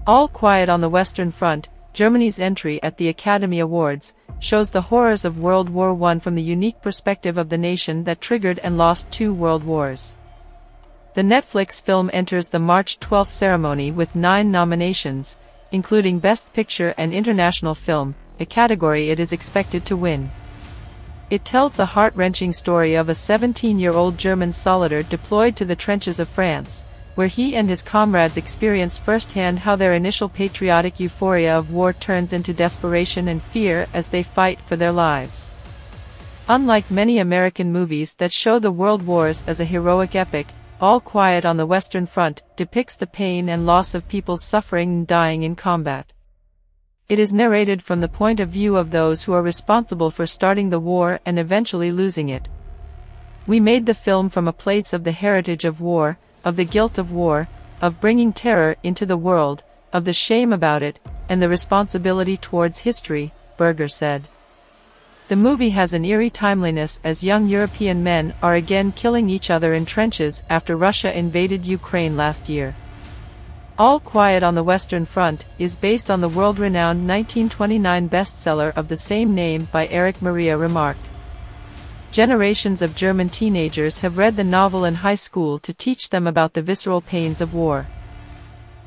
All Quiet on the Western Front, Germany's entry at the Academy Awards, shows the horrors of World War I from the unique perspective of the nation that triggered and lost 2 world wars. The Netflix film enters the March 12 ceremony with 9 nominations, including Best Picture and International Film, a category it is expected to win. It tells the heart-wrenching story of a 17-year-old German soldier deployed to the trenches of France, where he and his comrades experience firsthand how their initial patriotic euphoria of war turns into desperation and fear as they fight for their lives. Unlike many American movies that show the world wars as a heroic epic, All Quiet on the Western Front depicts the pain and loss of people suffering and dying in combat. It is narrated from the point of view of those who are responsible for starting the war and eventually losing it. We made the film from a place of the heritage of war, of the guilt of war, of bringing terror into the world, of the shame about it, and the responsibility towards history, Berger said. The movie has an eerie timeliness as young European men are again killing each other in trenches after Russia invaded Ukraine last year. All Quiet on the Western Front is based on the world-renowned 1929 bestseller of the same name by Erich Maria Remarque. Generations of German teenagers have read the novel in high school to teach them about the visceral pains of war.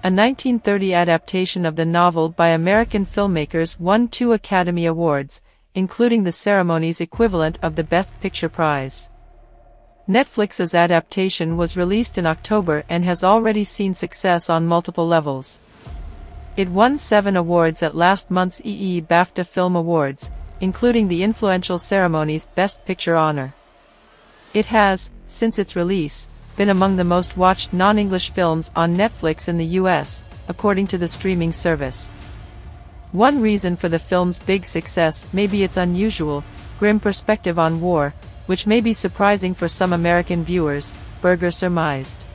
A 1930 adaptation of the novel by American filmmakers won 2 Academy Awards, including the ceremony's equivalent of the Best Picture prize. Netflix's adaptation was released in October and has already seen success on multiple levels. It won 7 awards at last month's BAFTA Film Awards, including the influential ceremony's Best Picture honor. It has, since its release, been among the most watched non-English films on Netflix in the US, according to the streaming service. One reason for the film's big success may be its unusual, grim perspective on war, which may be surprising for some American viewers, Berger surmised.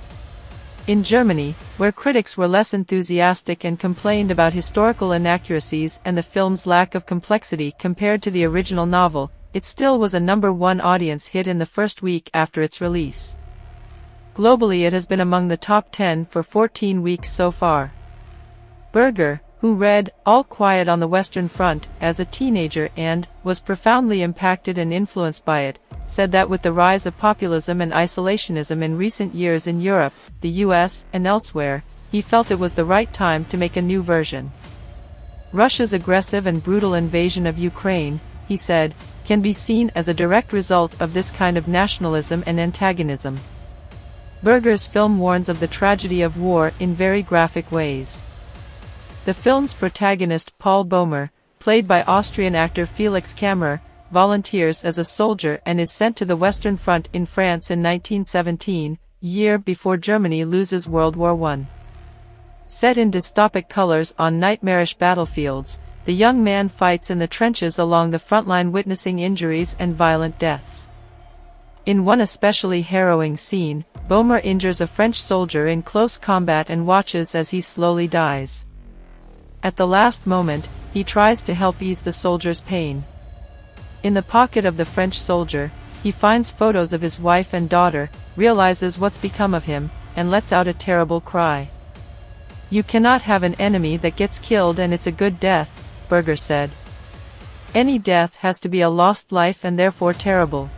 In Germany, where critics were less enthusiastic and complained about historical inaccuracies and the film's lack of complexity compared to the original novel, it still was a #1 audience hit in the first week after its release. Globally, it has been among the top 10 for 14 weeks so far. Berger, who read All Quiet on the Western Front as a teenager and was profoundly impacted and influenced by it, said that with the rise of populism and isolationism in recent years in Europe, the US, and elsewhere, he felt it was the right time to make a new version. Russia's aggressive and brutal invasion of Ukraine, he said, can be seen as a direct result of this kind of nationalism and antagonism. Berger's film warns of the tragedy of war in very graphic ways. The film's protagonist Paul Boehmer, played by Austrian actor Felix Kammerer, volunteers as a soldier and is sent to the Western Front in France in 1917, year before Germany loses World War I. Set in dystopic colors on nightmarish battlefields, the young man fights in the trenches along the front line, witnessing injuries and violent deaths. In one especially harrowing scene, Boehmer injures a French soldier in close combat and watches as he slowly dies. At the last moment, he tries to help ease the soldier's pain. In the pocket of the French soldier, he finds photos of his wife and daughter, realizes what's become of him, and lets out a terrible cry. "You cannot have an enemy that gets killed and it's a good death," Berger said. "Any death has to be a lost life and therefore terrible."